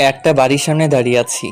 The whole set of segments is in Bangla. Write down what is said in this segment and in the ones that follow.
একটা বাড়ির সামনে দাঁড়িয়ে আছি।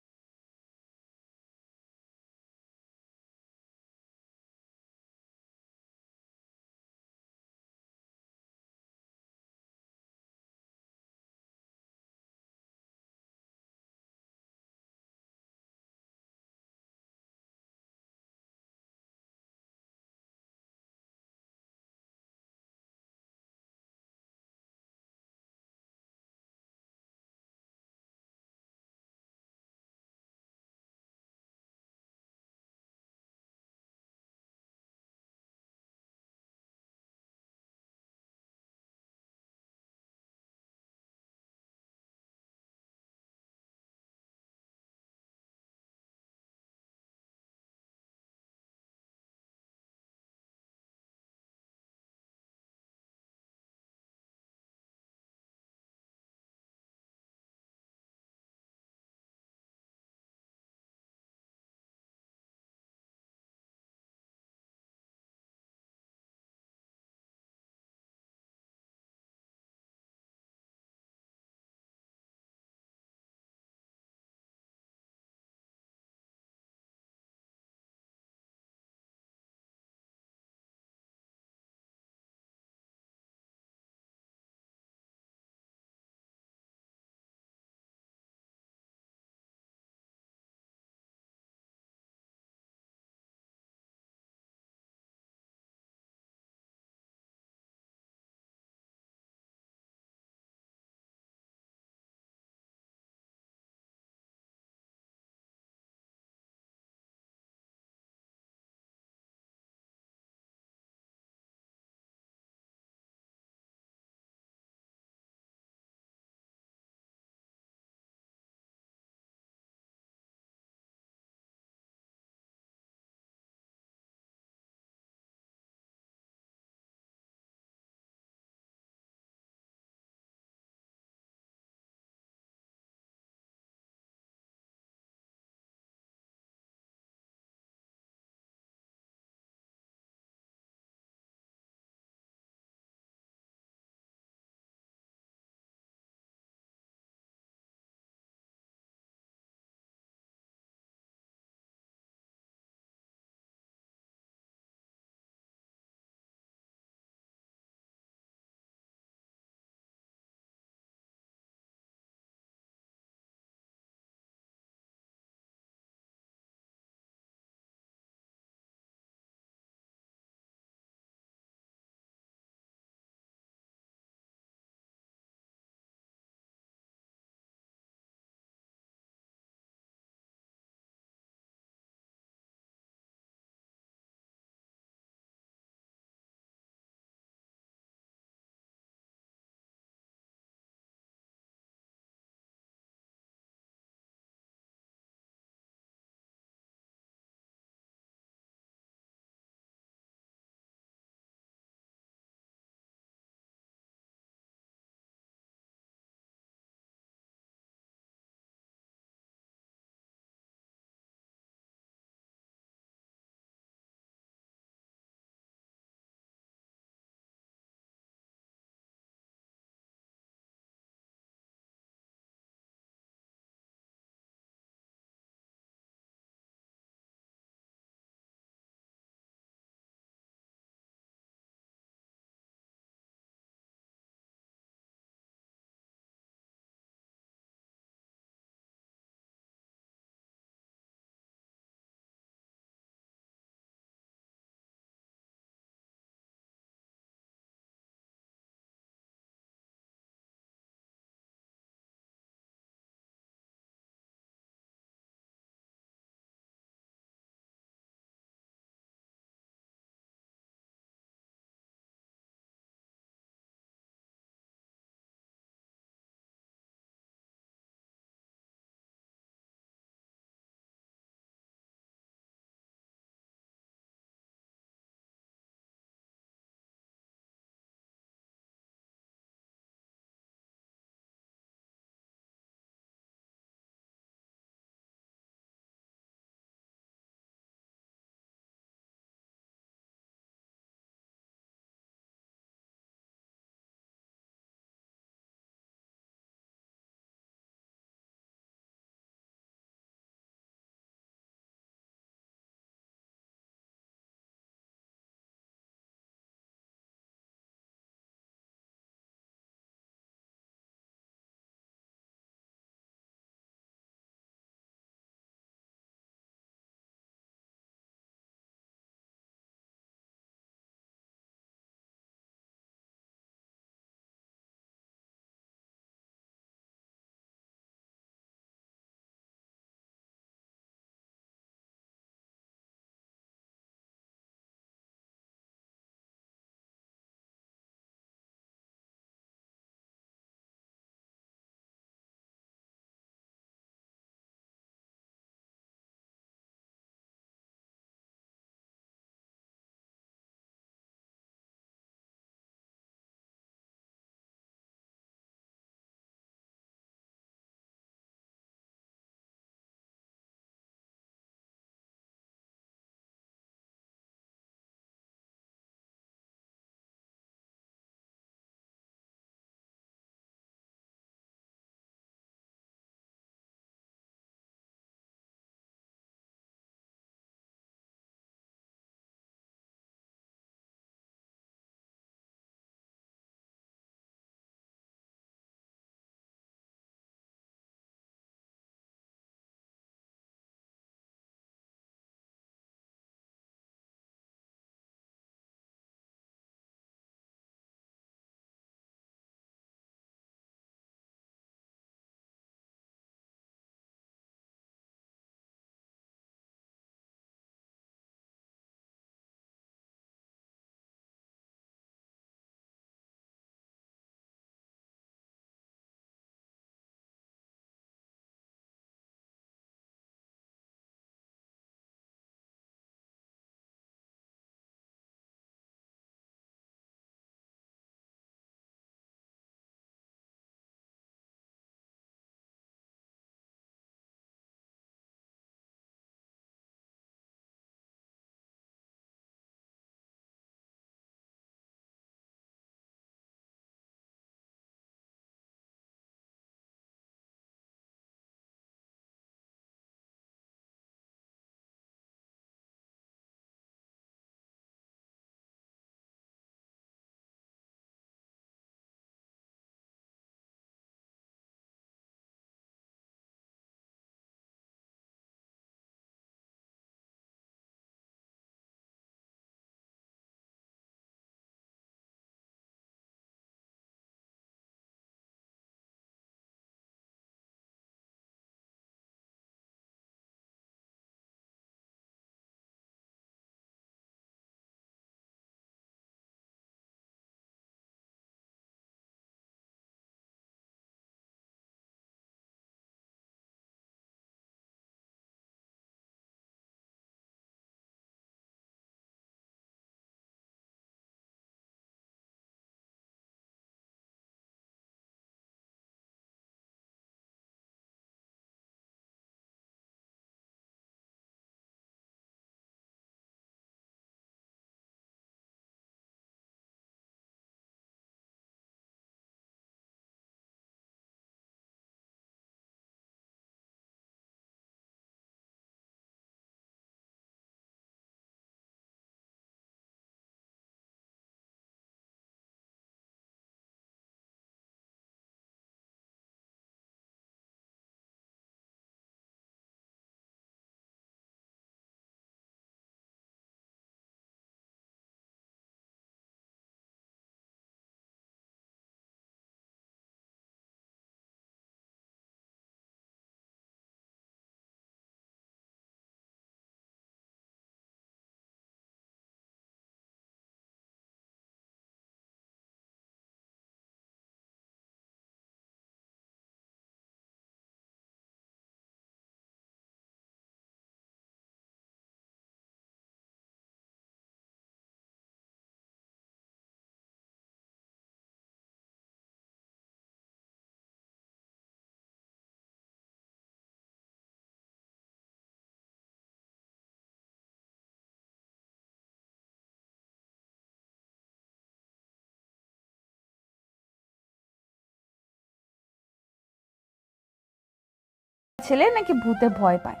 ছেলে নাকি ভূতে ভয় পায়।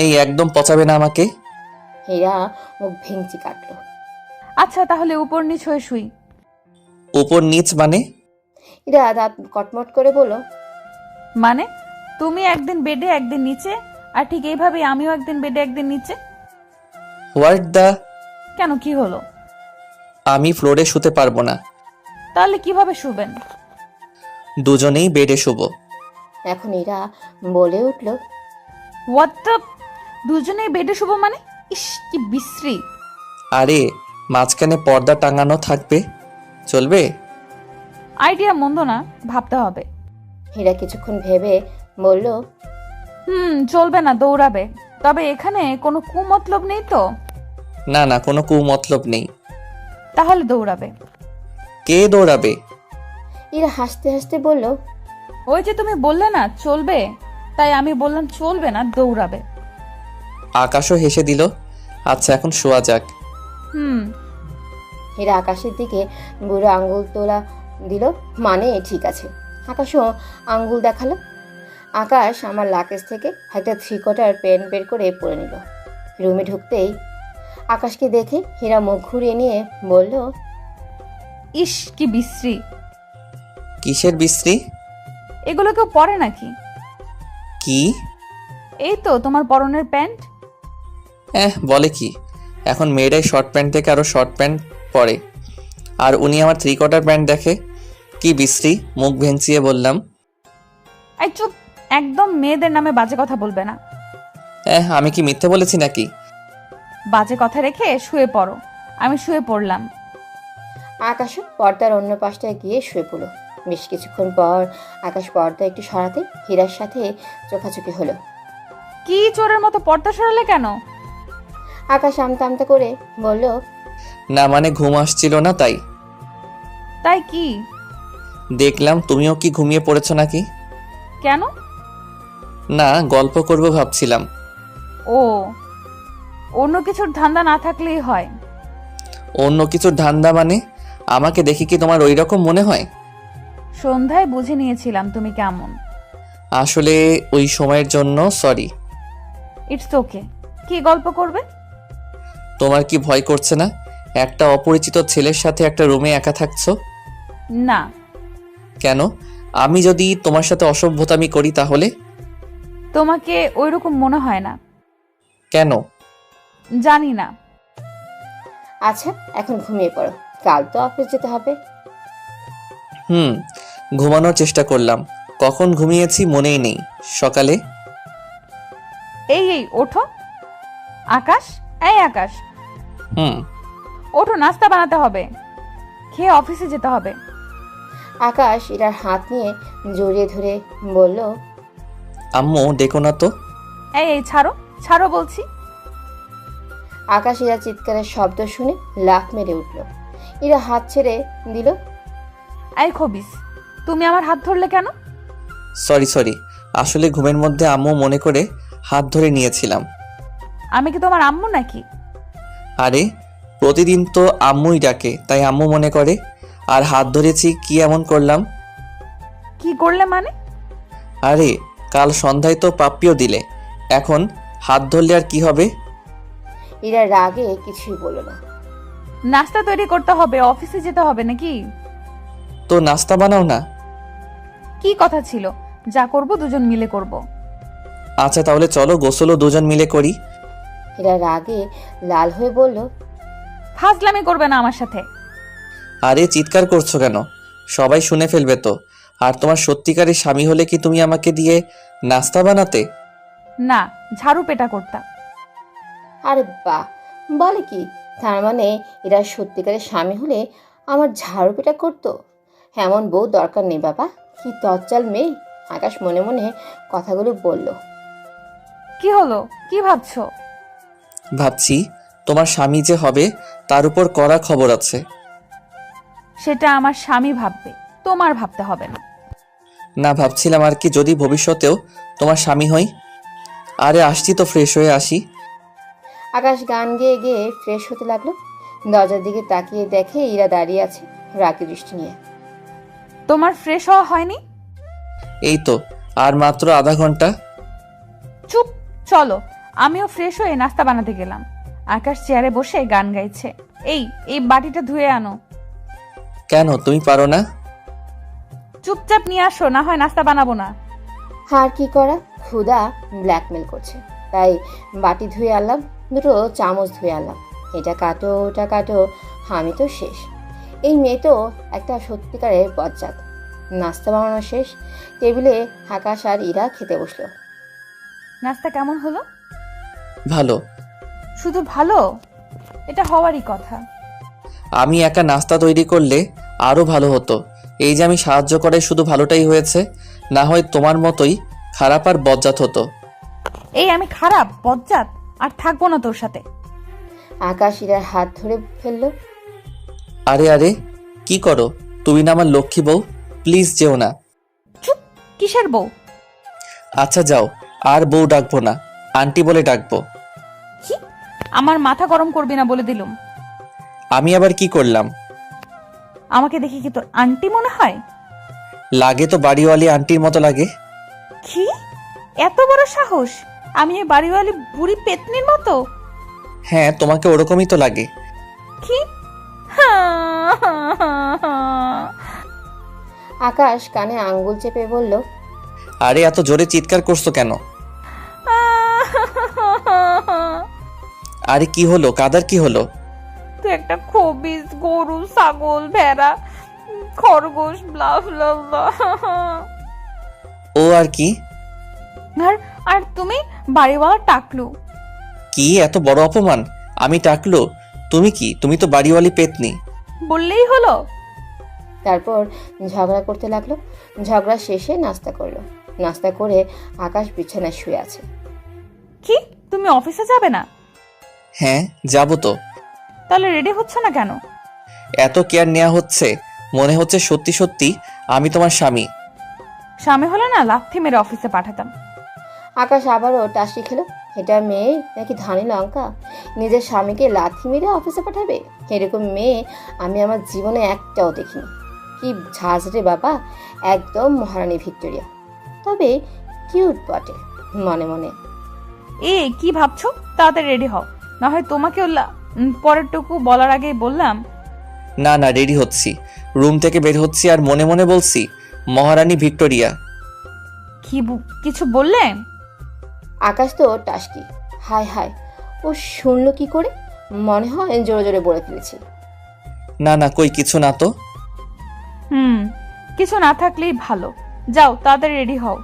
এই একদম পচাবে না আমাকে। হীরা মুখ ভেঙচি কাটলো। আচ্ছা তাহলে উপর নিচ হয়ে শুই। উপর নিচ মানে? হীরা দাঁত কটমট করে বলল, মানে তুমি একদিন বেডে একদিন নিচে, আর ঠিক এইভাবে আমিও একদিন বেডে একদিন নিচে। What the? কেন, কি হলো? আমি ফ্লোরে শুতে পারবো না। তাহলে কিভাবে শুবেন? দুজনেই বেডে শুবো। এখন হীরা বলে উঠল, হোয়াট দ্য? দুজনেই বেডে শুবো মানে? ইস কি বিশ্রী। আরে মাঝখানে পর্দা টাঙানো থাকবে, চলবে? আইডিয়া মন্দ না, ভাবতে হবে। হীরা কিছুক্ষণ ভেবে বলল, চলবে না, দৌড়াবে। তবে এখানে কোনো কুমতলব নেই তো? না না, কোনো কুমতলব নেই। তাহলে দৌড়াবে। কে দৌড়াবে? হীরা হাসতে হাসতে বলল, ওই যে তুমি বললে না চলবে, তাই আমি বললাম চলবে না, দৌড়াবে। আকাশও হেসে দিল। আচ্ছা এখন শোয়া যাক। হীরা আকাশের দিকে বুড়ো আঙ্গুল তোলা দিল, মানে ঠিক আছে। আকাশও আঙ্গুল দেখালো। আকাশ আমার লাকেজ থেকে একটা 3/4 পেন বের করে পরে নিল। রুমে ঢুকতেই আকাশকে দেখে হীরা মুখ ঘুরিয়ে নিয়ে বলল, ইস কি বিশ্রী। কিসের বিশ্রী? এগুলো কেউ পরে নাকি? কি? এই তো তোমার পরনের প্যান্ট। বলে কি, এখন মেয়েরাই শর্ট প্যান্ট থেকে আরো শর্ট প্যান্ট পরে, আর উনি আমার 3/4 প্যান্ট দেখে। কি বিশ্রী? মুখ ভেঙচিয়ে বললাম। এই চুপ, একদম মেয়েদের নামে বাজে কথা বলবে না। আমি কি মিথ্যে বলেছি নাকি? বাজে কথা রেখে শুয়ে পড়ো। আমি শুয়ে পড়লাম। আকাশও পর্দার অন্য পাশটায় গিয়ে শুয়ে পড়ল। বেশ কিছুক্ষণ পর আকাশ পর্দা একটু সরাতে হীরার সাথে চোখাচোখি হলো। কি চোরের মতো পর্দা সরালে কেন? আকাশ আমতা আমতা করে বলল, না মানে ঘুম আসছিল না তাই। তাই কি? দেখলাম তুমিও কি ঘুমিয়ে পড়েছো নাকি। কেন? না, গল্প করবো ভাবছিলাম। ও, অন্য কিছুর ধান্দা না থাকলেই হয়। অন্য কিছুর ধান্দা মানে? আমাকে দেখে কি তোমার ওই রকম মনে হয়? সন্ধ্যায় বুঝে নিয়েছিলাম তুমি কেমন। আসলে ওই সময়ের জন্য সরি। It's okay. কি গল্প করবে? তোমার কি ভয় করছে না? একটা অপরিচিত ছেলের সাথে একটা রুমে একা থাকছো। না। কেন? আমি যদি তোমার সাথে অসভ্যতামি করি তাহলে? তোমাকে ওইরকম মনে হয় না। কেন? জানি না। আচ্ছা এখন ঘুমিয়ে পড়ো, কাল তো অফিস যেতে হবে। ঘুমানোর চেষ্টা করলাম, কখন ঘুমিয়েছি মনেই নেই। সকালে এই এই ওঠো। আকাশ, এই আকাশ, ওঠো, নাস্তা বানাতে হবে, খেয়ে অফিসে যেতে হবে। আকাশ ইরার হাত নিয়ে জড়িয়ে ধরে বলল, আম্মু ডেকো না তো। এই এই ছাড়ো, ছাড়ো বলছি। আকাশ ইরার চিৎকারের শব্দ শুনে লাফ মেরে উঠল। ইরা হাত ছেড়ে দিল। এই খবিস, তুমি আমার হাত ধরলে কেন? সরি, আসলে ঘুমের মধ্যে আম্মু মনে করে হাত ধরে নিয়েছিলাম। আমি কি তোমার আম্মু নাকি? আরে প্রতিদিন তো আম্মুই ডাকে, তাই আম্মু মনে করে। আর হাত ধরেছি কি এমন করলাম? কি করলে মানে? আরে কাল সন্ধ্যায় তো পাপ্পিও দিলে, এখন হাত ধরলে আর কি হবে? ইরা রাগে কিছুই বলল না। নাস্তা তৈরি করতে হবে, অফিসে যেতে হবে নাকি? তো নাস্তা বানাও না। কি কথা ছিল, যা করব দুজন মিলে করব। আচ্ছা তাহলে চলো গোসলও দুজন মিলে করি। ইরা রাগে লাল হয়ে বলল, ফাজলামি করবে না আমার সাথে। আরে চিৎকার করছো কেন? সবাই শুনে ফেলবে তো। আর তোমার সত্যিকারের স্বামী হলে কি তুমি আমাকে দিয়ে নাস্তা বানাতে? না, ঝাড়ু পেটা করতাম। আরে বাহ, বলে কি? তার মানে এরা সত্যিকারের স্বামী হলে আমার ঝাড়ু পেটা করতো? এমন বউ দরকার নেই বাবা, কি তজ্জাল মেয়ে। আকাশ মনে মনে কথাগুলো বলল। কি হলো, কি ভাবছো? ভাবছি তোমার স্বামী যে হবে তার উপর কড়া খবর আছে। সেটা আমার স্বামী ভাববে, তোমার ভাবতে হবে না। না ভাবছিলাম আর কি, যদি ভবিষ্যতেও তোমার স্বামী হই। আরে আসছি তো, ফ্রেশ হয়ে আসি। আকাশ গান গেয়ে গেয়ে ফ্রেশ হতে লাগলো। দরজার দিকে তাকিয়ে দেখে ইরা দাঁড়িয়ে আছে রাগী দৃষ্টি নিয়ে। তোমার ফ্রেশ হওয়া হয়নি? এই তো আর মাত্র আধা ঘন্টা। চুপ, চলো। আমিও ফ্রেশ হয়ে নাস্তা বানাতে গেলাম। আকাশ চেয়ারে বসে গান গাইছে। এই এই বাটিটা ধুয়ে আনো। কেন তুমি পারো না? চুপচাপ নিয়ে আসো, না হয় নাস্তা বানাবো না। আর কি করা, ক্ষুধা ব্ল্যাকমেল করছে, তাই বাটি ধুয়ে আনলাম, দুটো চামচ ধুয়ে আনলাম। এটা কাটো ওটা কাটো, আমি তো শেষ। এই মেয়ে তো একটা সত্যিকারের বজ্জাত। নাস্তা বানানো শেষ, টেবিলে আকাশ আর ইরা খেতে বসলো। নাস্তা কেমন হলো? ভালো। শুধু ভালো? এটা হওয়ারই কথা। আমি একা নাস্তা তৈরি করলে আরো ভালো হতো। এই যে আমি সাহায্য করে শুধু ভালোটাই হয়েছে, না হয় তোমার মতোই খারাপ আর বজ্জাত হতো। এই আমি খারাপ বজ্জাত আর থাকবো না তোর সাথে। আকাশ ইরার হাত ধরে ফেললো। আরে আরে, কি করো? তুমি না আমার লক্ষ্মী বউ, প্লিজ যেও না। চুপ, কিসের বউ? আচ্ছা যাও, আর বউ ডাকবো না, আন্টি বলে ডাকবো। কি? আমার মাথা গরম করবি না বলে দিলুম। আমি আবার কি করলাম? আমাকে দেখে কি তোর আন্টি মনে হয়? লাগে তো বাড়িওয়ালি আন্টির মতো লাগে। কি এত বড় সাহস? আমি এই বাড়িওয়ালি বুড়ি পেতনির মতো? হ্যাঁ, তোমাকে ওরকমই তো লাগে। কি? আকাশ কানে আঙ্গুল চেপে বলল, আরে এত জোরে চিৎকার করছো কেন? আরে কি হলো, কাদার কি হলো? তুই একটা খবিস, গরু, ছাগল, ভেড়া, খরগোশ, ব্লা ব্লা ব্লা। ও আর কি? আর আর তুমি বাড়িওয়ালা টাকলু। কি এত বড় অপমান? আমি টাকলো? তুমি কি? তুমি তো বাড়িওয়ালি পেতনি। বললেই হলো। তারপর ঝগড়া করতে লাগলো। ঝগড়া শেষে নাস্তা করলো। নাস্তা করে আকাশ বিছানায় শুয়ে আছে। কি তুমি অফিসে যাবে না? হ্যাঁ যাবো তো। তাহলে রেডি হচ্ছ না কেন? এত কেয়ার নেওয়া হচ্ছে, মনে হচ্ছে সত্যি সত্যি আমি তোমার স্বামী। স্বামী হলে না লাথি মেরে অফিসে পাঠাতাম। আকাশ আবারও টাসি খেলো। এটা মেয়ে নাকি ধানি লঙ্কা, নিজের স্বামীকে লাথি মেরে অফিসে পাঠাবে? এরকম মেয়ে আমি আমার জীবনে একটাও দেখিনি। কি ঝাঁজ রে বাবা, একদম মহারানী ভিক্টোরিয়া। তবে কিউট বটে মনে মনে। এ কি ভাবছো? তাড়াতাড়ি রেডি হও, না হয় তোমাকেও পরেরটুকু বলার আগেই বললাম। না না, রেডি হচ্ছি, রুম থেকে বের হচ্ছি আর মনে মনে বলছি মহারানী ভিক্টোরিয়া। কিছু বললে? আকাশ তো টাসকি। হায় হায়, ও শুনলো কি করে? মনে হয় জোরে জোরে বলে ফেলেছি। না না, কই কিছু না তো। কিছু না থাকলেই ভালো। যাও তাড়াতাড়ি রেডি হও।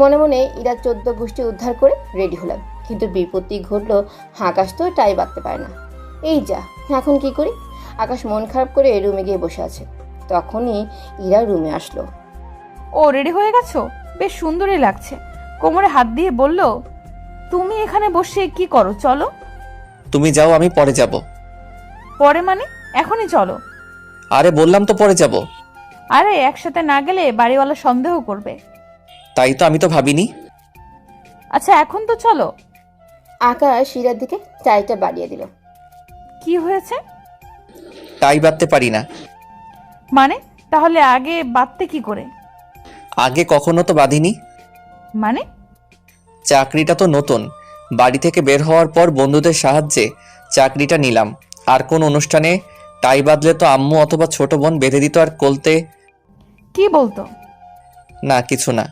মনে মনে ইরা 14 গোষ্ঠী উদ্ধার করে রেডি হলাম, কিন্তু বিপত্তি ঘটলো। আকাশ তো টাই বাঁধতে পারে না। এই যা, এখন কি করি? আকাশ মন খারাপ করে রুমে গিয়ে বসে আছে। তখনই ইরা রুমে আসলো। ও রেডি হয়ে গেছো? বেশ সুন্দরই লাগছে। কোমরে হাত দিয়ে বলল, তুমি এখানে বসে কি করো? চলো। তুমি যাও, আমি পরে যাব। পরে মানে? এখনই চলো। আরে বললাম তো পরে যাব। আরে একসাথে না গেলে বাড়িওয়ালা সন্দেহ করবে। তাই তো, আমি তো ভাবিনি। আচ্ছা এখন তো চলো। আকাশ ইরার দিকে টাইটা বাড়িয়ে দিল। কি হয়েছে? টাই বাঁধতে পারি না। মানে তাহলে আগে বাঁধতে কি করে? আগে কখনো তো বাঁধিনি। মানে? চাকরিটা তো নতুন, বাড়ি থেকে বের হওয়ার পর বন্ধুদের সাহায্যে চাকরিটা নিলাম। আর কোন অনুষ্ঠানে টাই বাঁধলে তো আম্মু অথবা ছোট বোন বেঁধে দিত আর কলতে। কি বলতো? না কিছু না।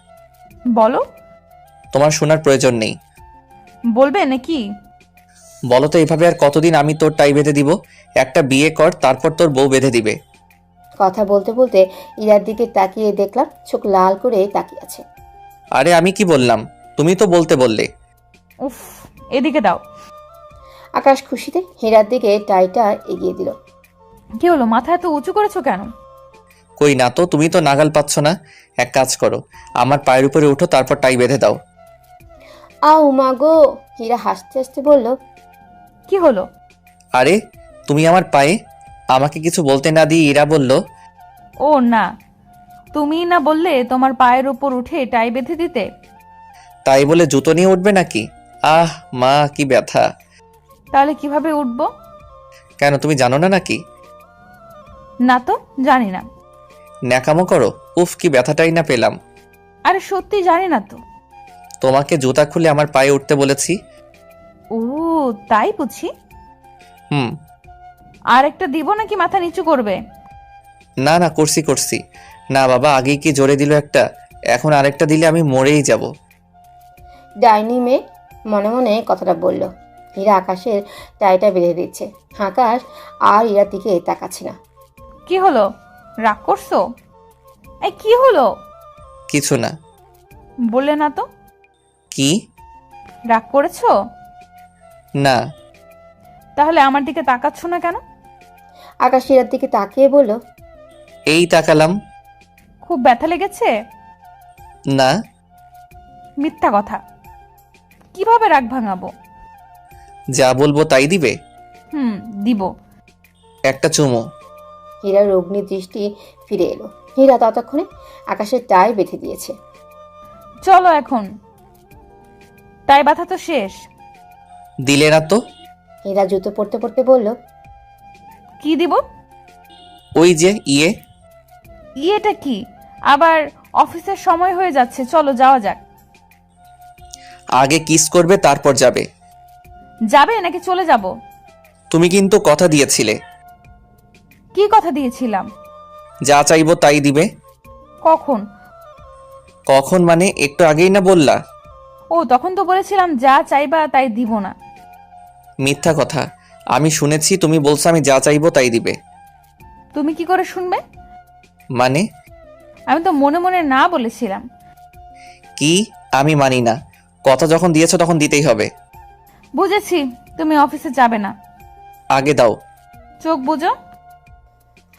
বলো। তোমার শোনার প্রয়োজন নেই। বলবে নাকি? বলো তো, এভাবে আর কতদিন আমি তোর টাই বেঁধে দিব? একটা বিয়ে কর, তারপর তোর বউ বেঁধে দিবে। কথা বলতে বলতে ইরার দিকে তাকিয়ে দেখলাম চোখ লাল করে তাকিয়ে আছে। আরে আমি কি বললাম? তুমি তো বলতে বললে। উফ, এদিকে দাও। আকাশ খুশিতে হীরার দিকে টাইটা এগিয়ে দিল। কি হলো, মাথা এত উঁচু করেছো কেন? কই না তো, তুমি তো নাগাল পাচ্ছ না। এক কাজ করো, আমার পায়ের উপরে উঠো, তারপর টাই বেঁধে দাও। আউ মা গো, হীরা হাসতে হাসতে বলল। কি হলো? আরে তুমি আমার পায়ে। আমাকে কিছু বলতে না দিয়ে ইরা বলল, ও না, তুমি না বললে তোমার পায়ের উপর উঠে টাই বেঁধে দিতে? তাই বলে জুতো নিয়ে উঠবে নাকি? আহ মা, কি ব্যথা। তাহলে কিভাবে উঠবো? কেন তুমি জানো না নাকি? না তো, জানি না। ন্যাকামো করো। উফ, কি ব্যথাটাই না পেলাম। আরে সত্যি জানি না তো। তোমাকে জুতা খুলে আমার পায়ে উঠতে বলেছি। ও, তাই বুঝি। হুম। আর একটা দিব নাকি মাথা নিচু করবে? না না, করছি। না বাবা, আগেই কি জোরে দিল একটা, এখন আরেকটা দিলে আমি মরেই যাব। ডাইনি মেয়ে মনে মনে কথাটা বলল। হীরা আকাশের টাইটা বেঁধে দিচ্ছে। আকাশ আর ইরার দিকে তাকাচ্ছে না। কি হলো, রাগ করছো? এই কি হলো? কিছু না। বললে না তো। কি? রাগ করেছো? না। তাহলে আমার দিকে তাকাচ্ছ না কেন? আকাশ ইরার দিকে তাকিয়ে বলল, এই তাকালাম। খুব ব্যথা লেগেছে? না। মিথ্যা কথা। কিভাবে রাগ ভাঙাবো? যা বলবো তাই দিবে? দিব। একটা চুমো। হীরার অগ্নি দৃষ্টি ফিরে এলো। হীরা ততক্ষণে আকাশের টাই বেঁধে দিয়েছে। চলো এখন, তাই ব্যথা তো শেষ। দিলে না তো। হীরা জুতো পরতে পরতে বলল, কি দিব? ওই যে ইয়ে। ইয়েটা কি? আবার অফিসের সময় হয়ে যাচ্ছে, চলো যাওয়া যাক। আগে কিস করবে তারপর যাবে। যাবে নাকি চলে যাব? তুমি কিন্তু কথা দিয়েছিলে। কি কথা দিয়েছিলাম? যা চাইবো তাই দিবে। কখন? কখন মানে একটু আগেই না বললা। ও, তখন তো বলেছিলাম যা চাইবা তাই দিব না। মিথ্যা কথা। আমি শুনেছি তুমি বলছো আমি যা চাইবো তাই দিবে। তুমি কি করে শুনবে? মানে? আমি তো মনে মনে না বলেছিলাম। কি? আমি মানি না। কথা যখন দিয়েছো তখন দিতেই হবে। বুঝেছি, তুমি অফিসে যাবে না। আগে দাও। চোখ বুঝো।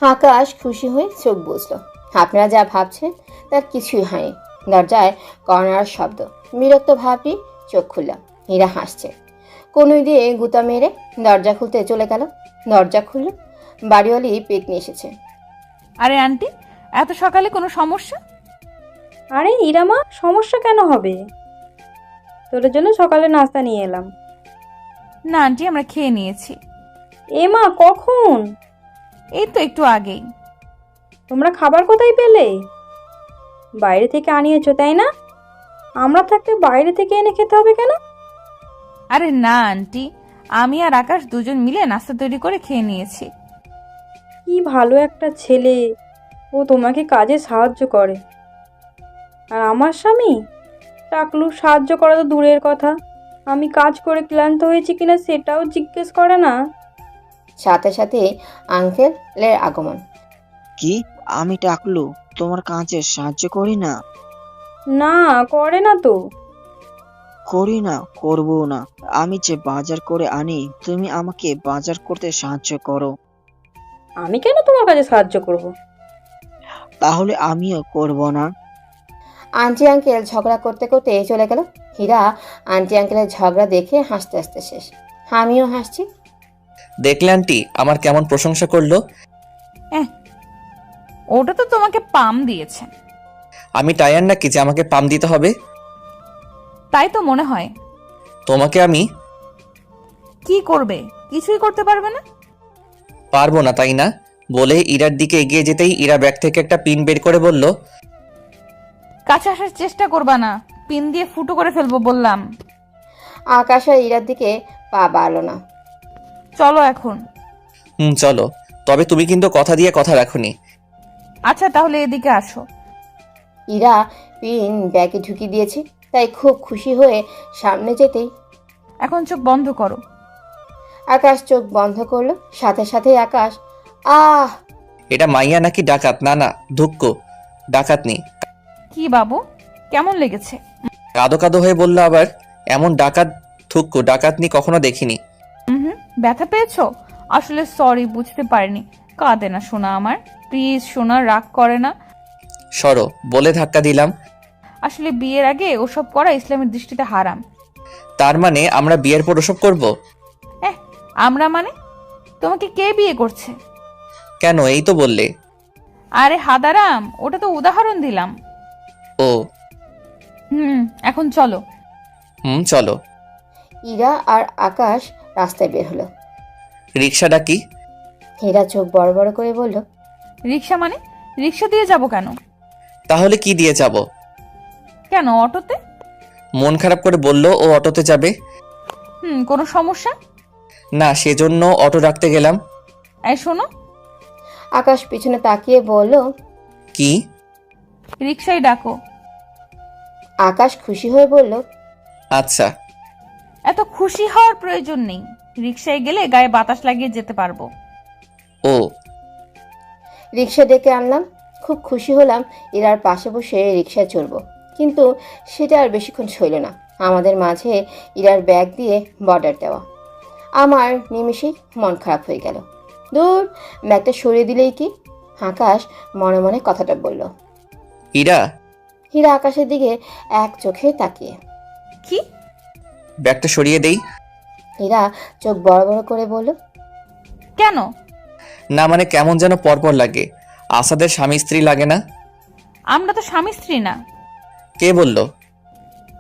আকাশ খুশি হয়ে চোখ বুঝলো। আপনারা যা ভাবছেন তার কিছুই হয়নি। দরজায় কর্নার শব্দ। বিরক্ত ভাবই চোখ খুললাম। হীরা হাসছে। কনুই দিয়ে গুতা মেরে দরজা খুলতে চলে গেল। দরজা খুলল, বাড়িওয়ালি পেতনি এসেছে। আরে আন্টি, এত সকালে কোনো সমস্যা? আরে ইরামা, সমস্যা কেন হবে? তোর জন্য সকালে নাস্তা নিয়ে এলাম। না আন্টি, আমরা খেয়ে নিয়েছি। এ মা, কখন? এই তো একটু আগেই। তোমরা খাবার কোথায় পেলে? বাইরে থেকে আনিয়েছো তাই না? আমরা থাকতে বাইরে থেকে এনে খেতে হবে কেন? আরে না আন্টি, আমি আর আকাশ দুজন মিলে নাস্তা তৈরি করে খেয়ে নিয়েছি। কি ভালো একটা ছেলে, ও তোমাকে কাজে সাহায্য করে। আর আমার স্বামী টাকলু, সাহায্য করা তো দূরের কথা, আমি কাজ করে ক্লান্ত হয়েছি কিনা সেটাও জিজ্ঞেস করে না। সাথে সাথে আঙ্কেলের আগমন। কি? আমি টাকলু তোমার কাজে সাহায্য করি না? না, করে না তো। করি না, করবো না। আমি যে বাজার করে আনি তুমি আমাকে বাজার করতে সাহায্য করো। আমি কেন তোমার কাছে সাহায্য করব? তাহলে আমিও করব না। আন্টি আঙ্কেল ঝগড়া করতে করতে চলে গেল। হীরা আন্টি আঙ্কেলের ঝগড়া দেখে হাসতে হাসতে শেষ। আমিও হাসছি। দেখলে আন্টি আমার কেমন প্রশংসা করলো। ওটা তো তোমাকে পাম দিয়েছে। আমি টায়ার নাকি যে আমাকে পাম দিতে হবে? তাই তো মনে হয়। তোমাকে আমি কি করবে? কিছুই করতে পারবে না। পারবো না তাই না? বলে ইরার দিকে এগিয়ে যেতেই ইরা ব্যাগ থেকে একটা পিন বের করে বলল, কাছে আসার চেষ্টা করবা না, পিন দিয়ে ফুটো করে ফেলবো বললাম। আকাশ আর ইরার দিকে পা বাড়ল না। চলো এখন। চলো। তবে তুমি কিন্তু কথা দিয়ে কথা রাখোনি। আচ্ছা তাহলে এদিকে আসো। ইরা পিন ব্যাগে ঢুকিয়ে দিয়েছে, তাই খুব খুশি হয়ে সামনে যেতেই এখন চোখ বন্ধ করো। আকাশ চোখ বন্ধ করলো। সাথে সাথে আকাশ আহ এটা মাইয়া নাকি ডাকাত? না না, ধুক্কো, ডাকাতনি। কি বাবু, কেমন লেগেছে? কাদো কাদো হয়ে বললো আবার। এমন ডাকাত থুক্কো ডাকাতনি কখনো দেখিনি। ব্যথা পেয়েছো? আসলে সরি, বুঝতে পারিনি। কাঁদে না সোনা আমার, প্লিজ সোনা, রাগ করে না। সরো বলে ধাক্কা দিলাম। আসলে বিয়ের আগে ওসব করা ইসলামের দৃষ্টিতে হারাম। তার মানে আমরা বিয়ের পর ওসব করবো? আমরা মানে? তোমাকে কে বিয়ে করছে? কেন, এই তো বললে। আরে হাদারাম, ওটা তো উদাহরণ দিলাম। ও। এখন চলো। চলো। ইরা আর আকাশ রাস্তায় বের হলো। রিক্সা ডাকি? হীরা চোখ বড় বড় করে বলল, রিক্সা মানে? রিক্সা দিয়ে যাব কেন? তাহলে কি দিয়ে যাব? কেন, অটোতে? মন খারাপ করে বলল ও অটোতে যাবে। কোনো সমস্যা? না, সেজন্য অটো রাখতে গেলাম। এই শোনো। আকাশ পিছনে তাকিয়ে বলল, কি? রিক্সায় ডাকো। আকাশ খুশি হয়ে বলল, আচ্ছা। এত খুশি হওয়ার প্রয়োজন নেই, রিক্সায় গেলে গায়ে বাতাস লাগিয়ে যেতে পারবো। ও। রিক্সা ডেকে আনলাম। খুব খুশি হলাম ইরার পাশে বসে রিক্সায় চড়বো, কিন্তু সেটা আর বেশিক্ষণ ছিল না। আমাদের মাঝে ইরার ব্যাগ দিয়ে বর্ডার দেওয়া। আমার নিমেষেই মন খারাপ হয়ে গেল। দূর, ব্যাগটা সরিয়ে দিলেই কি? আকাশ মনে মনে কথাটা বলল। ইরা। হীরা আকাশের দিকে এক চোখে তাকিয়ে। কি? ব্যাগটা সরিয়ে দেই। হীরা চোখ বড় বড় করে বলল, কেন? না মানে কেমন যেন পরপর লাগে। আসাদের স্বামী স্ত্রী লাগে না? আমরা তো স্বামী স্ত্রী না। কে বলল?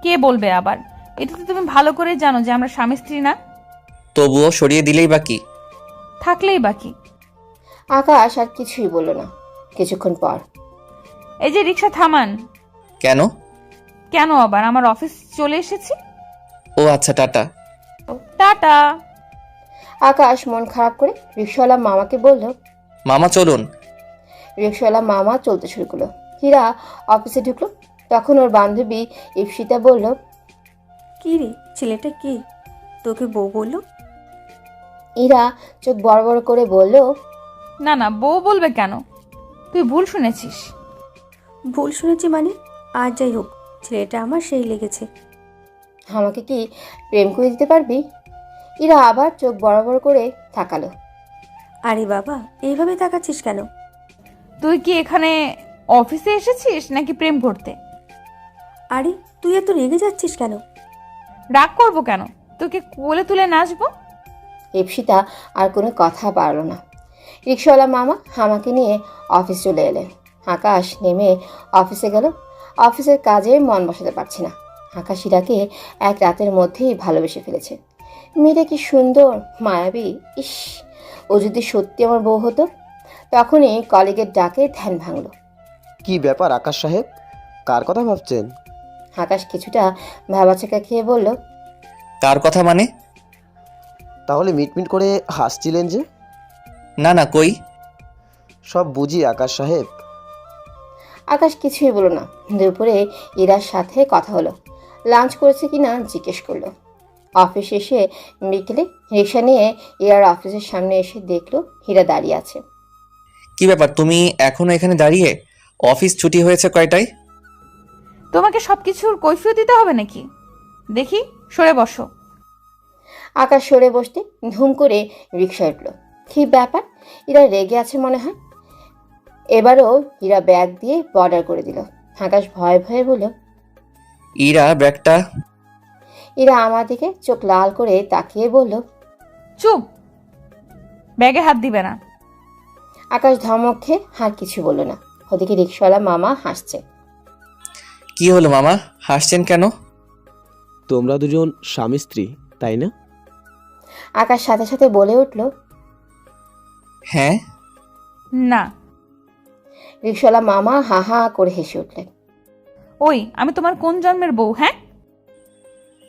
কে বলবে আবার? এটা তো তুমি ভালো করে জানো যে আমরা স্বামী স্ত্রী না। তবুও সরিয়ে দিলেই বা কি? থাকলেই বাকি। আকাশ আর কিছুই বলল না। কিছুক্ষণ পর, এই যে রিক্সা থামান। কেন? কেন আবার? আমার অফিস চলে এসেছি। ও আচ্ছা, টাটা। টাটা। আকাশ মন খারাপ করে রিক্সাওয়ালা মামাকে বলল। মামা চলুন। রিক্সাওয়ালা মামা চলতে শুরু করলো। হীরা অফিসে ঢুকলো। তখন ওর বান্ধবী ইপসিতা বলল, কি রে, ছেলেটা কি? তোকে বউ বললো? ইরা চোখ বড় বড় করে বলল, না না, বউ বলবে কেন? তুই ভুল শুনেছিস। ভুল শুনেছি মানে? আর যাই হোক, ছেলেটা আমার সেই লেগেছে। আমাকে কি প্রেম করে দিতে পারবি? ইরা আবার চোখ বড় বড় করে তাকালো। আরে বাবা, এইভাবে তাকাচ্ছিস কেন? তুই কি এখানে অফিসে এসেছিস নাকি প্রেম করতে? আরে তুই এত রেগে যাচ্ছিস কেন? রাগ করবো কেন? তোকে কোলে তুলে নাচবো। ইপসিতা আর কোনো কথা পারল না। রিক্সাওয়ালা মামা আমাকে নিয়ে অফিস চলে এলেন। আকাশ নেমে অফিসে গেল। অফিসের কাজে মন বসাতে পারছে না। আকাশ ইরাকে এক রাতের মধ্যেই ভালোবেসে ফেলেছে। মেয়েটা কি সুন্দর, মায়াবী। ইস, ও যদি সত্যি আমার বউ হতো। তখনই কলিগের ডাকে ধ্যান ভাঙল। কি ব্যাপার আকাশ সাহেব, কার কথা ভাবছেন? আকাশ কিছুটা ভাবাচাকা খেয়ে বলল, কার কথা মানে? তাহলে মিটমিট করে হাসছিলেন যে? না না, কই। সব বুঝি আকাশ সাহেব। আকাশ কিছুই বলল না। দুপুরে ইরার সাথে কথা হলো। লাঞ্চ করেছে কিনা জিজ্ঞেস করলো। অফিস এসে বিকেলে রিক্সা নিয়ে ইরার অফিসের সামনে এসে দেখলো হীরা দাঁড়িয়ে আছে। কি ব্যাপার, তুমি এখনো এখানে দাঁড়িয়ে? অফিস ছুটি হয়েছে কয়টায়? তোমাকে সবকিছুর কৈফিয়ত দিতে হবে নাকি? দেখি, সরে বসো। আকাশ সরে বসতে ধুম করে রিক্সা উঠল। কি ব্যাপার, ইরা রেগে আছে মনে হয়। এবারও হীরা ব্যাগ দিয়ে বর্ডার করে দিল। আকাশ ভয়ে ভয়ে বলল, ইরা, ব্যাগটা। ইরা আমার দিকে চোখ লাল করে তাকিয়ে বলল, চুপ, ব্যাগে হাত দিবে না। আকাশ ধমক খেয়ে আর কিছু বলল না। ওদিকে রিক্সাওয়ালা মামা হাসছে। কি হলো মামা, হাসছেন কেন? তোমরা দুজন স্বামী স্ত্রী, তাই না? আকাশ সাথে সাথে বলে উঠল, হ্যাঁ। না। রিক্সাওয়ালা মামা হা হা করে হেসে উঠলেন। ওই, আমি তোমার কোন জন্মের বউ? হ্যাঁ,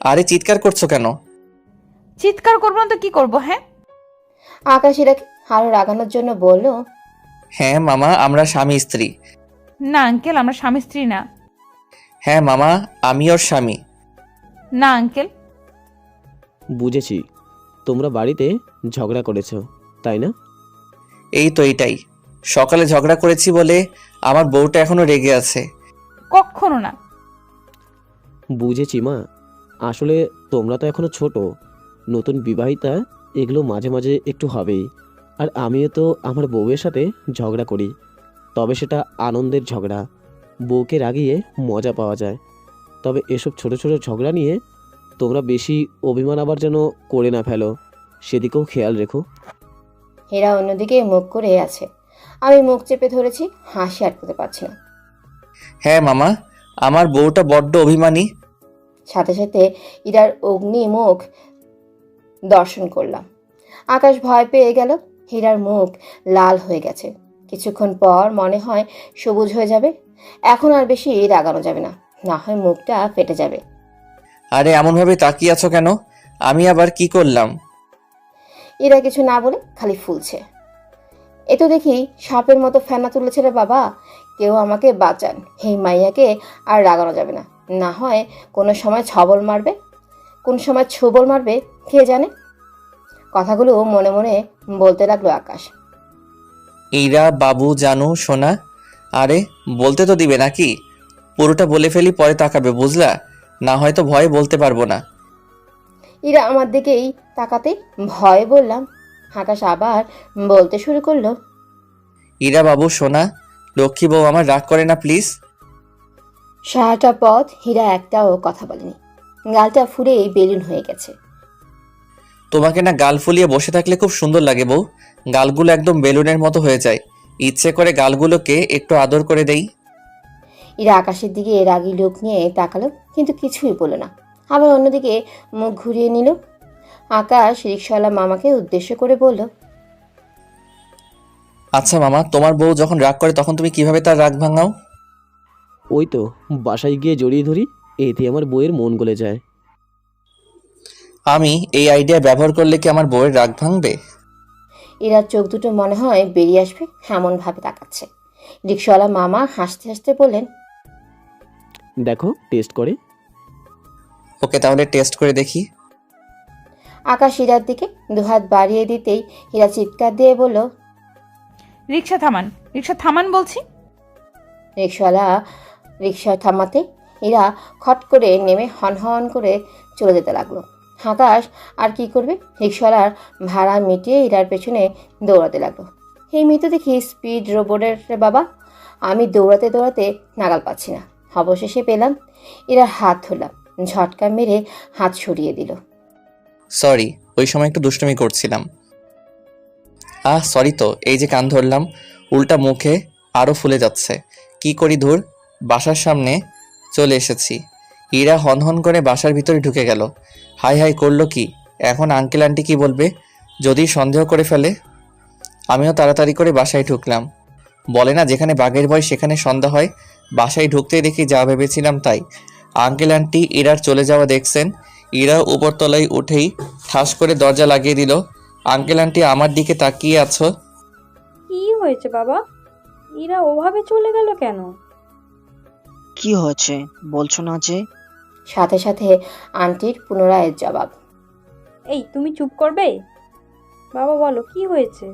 আরে চিৎকার করছো কেন? চিৎকার করবো না তো কি করবো? হ্যাঁ। আকাশ ইরাকে আরো রাগানোর জন্য বলল, হ্যাঁ মামা, আমরা স্বামী স্ত্রী। না আঙ্কেল, আমরা স্বামী স্ত্রী না। হ্যাঁ মামা, আমি ওর স্বামী। না আঙ্কেল। বুঝেছি, তোমরা বাড়িতে ঝগড়া করেছো, তাই না? এই তো এইটাই। সকালে ঝগড়া করেছি বলে আমার বউটা এখনো রেগে আছে। কখনো না। বুঝেছি মা, আসলে তোমরা তো এখনো ছোট, নতুন বিবাহিতা, এগুলো মাঝে মাঝে একটু হবেই। আর আমিও তো আমার বউয়ের সাথে ঝগড়া করি, তবে সেটা আনন্দের ঝগড়া, বউকে রাগিয়ে মজা পাওয়া যায়। তবে এসব ছোট ছোট ঝগড়া নিয়ে তোমরা বেশি অভিমান আবার যেন করে না ফেলো, সেদিকেও খেয়াল রেখো। হীরা অন্যদিকে মুখ করে আছে। আমি মুখ চেপে ধরেছি, হাসি আটকাতে পারছি না। হ্যাঁ মামা, আমার বউটা বড্ড অভিমানী। সাথে সাথে ইরার অগ্নি মুখ দর্শন করলাম। আকাশ ভয় পেয়ে গেল। হীরার মুখ লাল হয়ে গেছে। কিছুক্ষণ পর মনে হয় সবুজ হয়ে যাবে। এখন আর বেশি রাগানো যাবে না, না হয় মুখটা ফেটে যাবে। আরে এমনভাবে তাকিয়ে আছো কেন? আমি আবার কি করলাম? ইরা কিছু না বলে খালি ফুলছে। এ তো দেখি সাপের মতো ফেনা তুলেছে রে বাবা। কেউ আমাকে বাঁচান, এই মাইয়াকে আর রাগানো যাবে না। না হয় কোনো সময় ছবল মারবে, কোন সময় ছোবল মারবে কে জানে। কথাগুলো মনে মনে বলতে লাগলো আকাশ। ইরা, বাবু, জানু, সোনা, আরে বলতে তো দিবে নাকি? পুরোটা বলে ফেলি, পরে তাকাবে, বুঝলা? না হয়তো ভয়ে বলতে পারবো না। ইরা আমার দিকেই তাকাতে ভয়ে বললাম। আকাশ আবার বলতে শুরু করলো। ইরা, বাবু, সোনা, লক্ষ্মী বউ আমার, রাগ করে না প্লিজ। সারাটা পথ হীরা একটাও কথা বলেনি, গালটা ফুলে বেলুন হয়ে গেছে। তোমাকে না গাল ফুলিয়ে বসে থাকলে খুব সুন্দর লাগে বউ। গালগুলো একদম বেলুনের মতো হয়ে যায়। ইচ্ছে করে গালগুলোকে একটু আদর করে দেই। ইরা আকাশের দিকে রাগী লোক নিয়ে তাকালো, কিন্তু কিছুই বলল না। আবার অন্যদিকে মুখ ঘুরিয়ে নিল। আকাশ রিকশাওয়ালা মামাকে উদ্দেশ্য করে বলল। আচ্ছা মামা, তোমার বউ যখন রাগ করে তখন তুমি কিভাবে তার রাগ ভাঙাও? ওই তো, বাসায় গিয়ে জড়িয়ে ধরি, এতে আমার বইয়ের মন গলে যায়। আমি এই আইডিয়া ব্যবহার করলে কি আমার বউয়ের রাগ ভাঙবে? ইরার চোখ দুটো মনে হয় বেরিয়ে আসবে এমন ভাবে তাকাচ্ছে। রিকশাওয়ালা মামা হাসতে হাসতে বললেন। দেখো, টেস্ট করে। ওকে, তাহলে টেস্ট করে দেখি। আকাশ হীরার দিকে দুহাত বাড়িয়ে দিতেই হীরা চিৎকার দিয়ে বলল। রিক্সা থামান, রিক্সা থামান বলছি। রিকশাওয়ালা রিকশা থামাতে এরা খট করে নেমে হন করে চলে যেতে লাগলো। আকাশ আর কি করবে, রিকশাওয়ালার ভাড়া মিটিয়ে ইরার পেছনে দৌড়াতে লাগলো। এই মেয়ে তো দেখি স্পিড রোবটের রে বাবা। আমি দৌড়াতে দৌড়াতে নাগাল পাচ্ছি না। অবশেষে পেলাম। ইরার হাত ধরলাম, ঝটকা মেরে হাত সরিয়ে দিল। সরি, ওই সময় একটু দুষ্টুমি করছিলাম। সরি তো, এই যে কান ধরলাম, উল্টা মুখে আরও ফুলে যাচ্ছে। কি করি ধুর। বাসার সামনে চলে এসেছি। ইরা হন করে বাসার ভিতরে ঢুকে গেল। হাই হাই করলো কি? এখন আঙ্কেল আন্টি কি বলবে? যদি সন্দেহ করে ফেলে। আমিও তাড়াতাড়ি করে বাসায় ঢুকলাম। বলে না, যেখানে বাঘের ভয় সেখানে সন্ধ্যা হয়। বাসায় ঢুকতেই দেখি যা ভেবেছিলাম তাই। আঙ্কেল আন্টি ইরার চলে যাওয়া দেখছেন। ইরা উপরতলায় উঠেই ঠাস করে দরজা লাগিয়ে দিল। আঙ্কেল আন্টি আমার দিকে তাকিয়ে আছো। কি হয়েছে বাবা? ইরা ওভাবে চলে গেল কেন? কি হয়েছে বলছো না যে? সাথে সাথে আন্টির পুনরায় জবাব। এই, তুমি চুপ করবে? বাবা বলো, কি হয়েছে?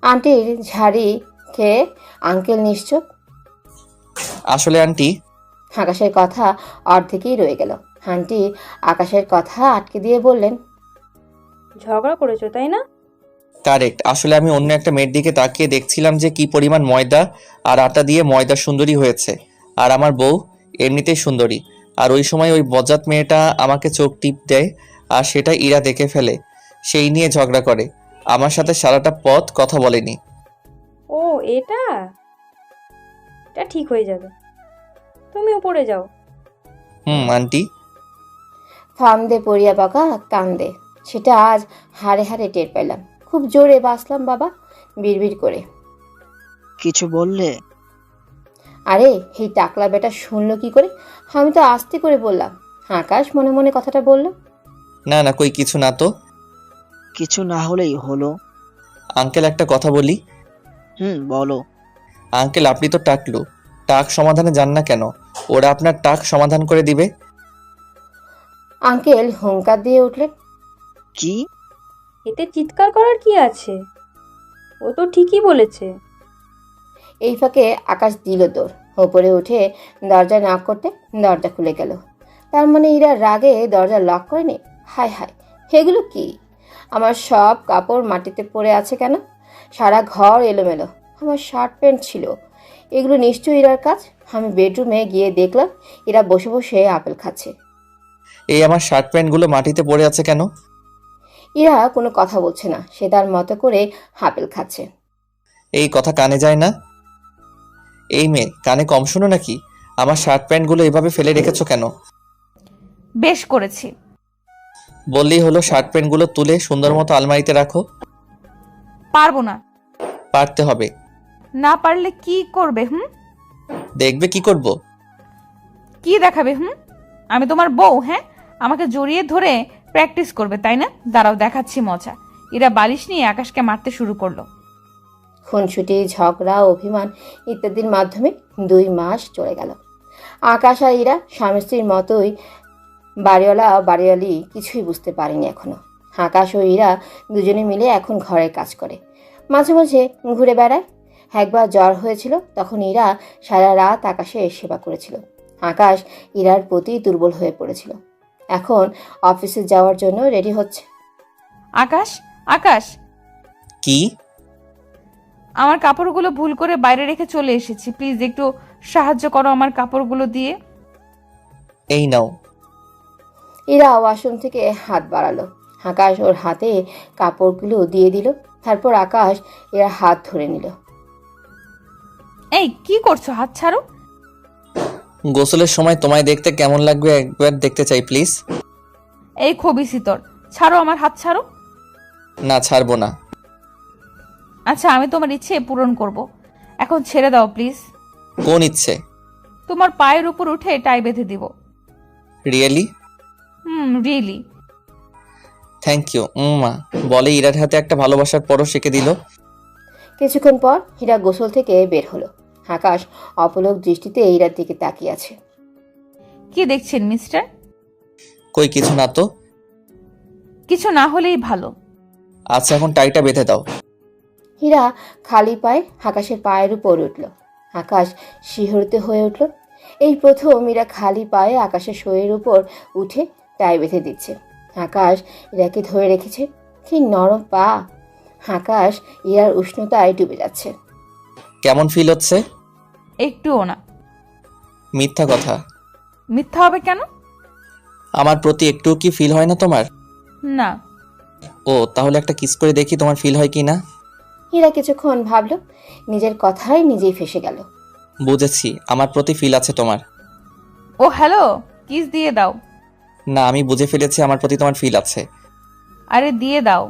আন্টির ঝাড়ি খেয়ে আঙ্কেল নিশ্চুপ। আসলে আন্টি, আকাশের কথা অর্ধেকই রয়ে গেল। আন্টি আকাশের কথা আটকে দিয়ে বললেন। ঝগড়া করেছো তাই না? কারেক্ট। আসলে আমি অন্য একটা মেয়ের দিকে তাকিয়ে দেখছিলাম যে কি পরিমাণ ময়দা আর আটা দিয়ে ময়দা সুন্দরী হয়েছে। আর আমার বউ এমনিতেই সুন্দরী। আর ওই সময় ওই বজ্জাত মেয়েটা আমাকে চোখ টিপ দেয়, আর সেটা ইরা দেখে ফেলে। সেই নিয়ে ঝগড়া করে। আমার সাথে সারাটা পথ কথা বলেনি। ও, এটা এটা ঠিক হয়ে যাবে। তুমি উপরে যাও। আন্টি। ফান্দে পড়িয়া বাঁকা কান্দে, সেটা আজ হাড়ে হাড়ে টের পেলাম। খুব জোরে বাসলাম বাবা, বিড়বিড় করে। কিছু বললে? আরে এই টাকলা বেটা শুনলো কি করে? আমি তো আস্তে করে বললাম। আকাশ মনে মনে কথাটা বলল। না না, কই কিছু না তো। কিছু না হলেই হলো। আঙ্কেল, একটা কথা বলি। বলো। আঙ্কেল, আপনি তো টাকলু, টাক সমাধানে যান না কেন? ওরা আপনার টাক সমাধান করে দিবে। আঙ্কেল হুঙ্কার দিয়ে উঠলেন। কি? এতে চিৎকার করার কি আছে? ও তো ঠিকই বলেছে। এই ফাঁকে আকাশ দিল দৌড়। ওপরে উঠে দরজা নক করতে দরজা খুলে গেল। তার মানে এরা রাগে দরজা লক করেনি? হায় হায়, এগুলো কি? আমার সব কাপড় মাটিতে পড়ে আছে কেন? সারা ঘর এলোমেলো। আমার শার্ট প্যান্ট ছিল, এগুলো নিশ্চয়ই ইরার কাজ। আমি বেডরুমে গিয়ে দেখলাম এরা বসে বসে আপেল খাচ্ছে। এই আমার শার্ট প্যান্টগুলো মাটিতে পড়ে আছে কেন? ইরা কোনো কথা বলছে না, সে তার মতো করে আপেল খাচ্ছে। এই কথা কানে যায় না? এই মেয়ে, কানে কম শোনো নাকি? আমার শার্ট প্যান্টগুলো এভাবে ফেলে রেখেছো কেন? বেশ করেছি। বললেই হলো, শার্ট প্যান্টগুলো তুলে সুন্দর মতো আলমারিতে রাখো। পারবো না। পারতে হবে। না পারলে কি করবে? দেখবে কি করব। কি দেখাবে? আমি তোমার বউ? হ্যাঁ, আমাকে জড়িয়ে ধরে প্র্যাকটিস করবে তাই না? দাঁড়াও, দেখাচ্ছি মজা। ইরা বালিশ নিয়ে আকাশকে মারতে শুরু করলো। খুনসুটি, ঝগড়া, অভিমান ইত্যাদির মাধ্যমে 2 মাস চলে গেল। আকাশ আর ইরা স্বামী স্ত্রীর মতোই, বাড়িওয়ালা বাড়িওয়ালি কিছুই বুঝতে পারেনি এখনো। আকাশ ও ইরা দুজনে মিলে এখন ঘরের কাজ করে, মাঝে মাঝে ঘুরে বেড়ায়। একবার জ্বর হয়েছিল, তখন ইরা সারা রাত আকাশের সেবা করেছিল। আকাশ ইরার প্রতি দুর্বল হয়ে পড়েছিল। এখন অফিসে যাওয়ার জন্য রেডি হচ্ছে। আকাশ, আকাশ, কি? আমার কাপড়গুলো ভুল করে বাইরে রেখে চলে এসেছি, প্লিজ একটু সাহায্য করো আমার কাপড়গুলো দিয়ে। এই নাও। ইরা ওয়াশরুম থেকে হাত বাড়ালো। আকাশ ওর হাতে কাপড়গুলো দিয়ে দিল। তারপর আকাশ এর হাত ধরে নিল। এই কি করছো? হাত ছাড়ো। গোসলের সময় তোমায় দেখতে কেমন লাগবে একবার দেখতে চাই প্লিজ। এই খবিসি তোর, ছাড়ো আমার হাত, ছাড়ো। না, ছাড়বো না। আচ্ছা, আমি তোমার ইচ্ছে পূরণ করব, এখন ছেড়ে দাও প্লিজ। কোন ইচ্ছে? তোমার পায়ের উপর উঠে টাই বেঁধে দিব। রিয়েলি? রিয়েলি। Thank you. মা বলে ইরার হাতে একটা ভালোবাসার পরশ এঁকে দিল। কিছুক্ষণ পর হীরা গোসল থেকে বের হলো। আকাশ অপলক দৃষ্টিতে ইরার দিকে তাকিয়ে আছে। কি দেখছেন মিস্টার? কই কিছু না তো। কিছু না হলেই ভালো। আচ্ছা, এখন টাইটা বেঁধে দাও। হীরা খালি পায়ে আকাশের পায়ের উপর উঠল। আকাশ শিহরিত হয়ে উঠল। এই প্রথম ইরা খালি পায়ে আকাশের শরীরের উপর উঠে টাই বেঁধে দিচ্ছে। আকাশ ইরাকে ধরে রেখেছে। কি নরম পা! আকাশ ইরার উষ্ণতায় ডুবে যাচ্ছে। কেমন ফিল হচ্ছে? একটুও না। মিথ্যা কথা। মিথ্যা হবে কেন? আমার প্রতি একটু কি ফিল হয় না তোমার? না। ও, তাহলে একটা কিস করে দেখি তোমার ফিল হয় কি না। হীরা কিছুক্ষণ ভাবলো, নিজের কথায় নিজেই ফেসে গেল। বুঝেছি, আমার প্রতি ফিল আছে তোমার। ও হ্যালো, কিস দিয়ে দাও। না, আমি বুঝে ফেলেছি আমার প্রতি তোমার ফিল আছে। আরে দিয়ে দাও।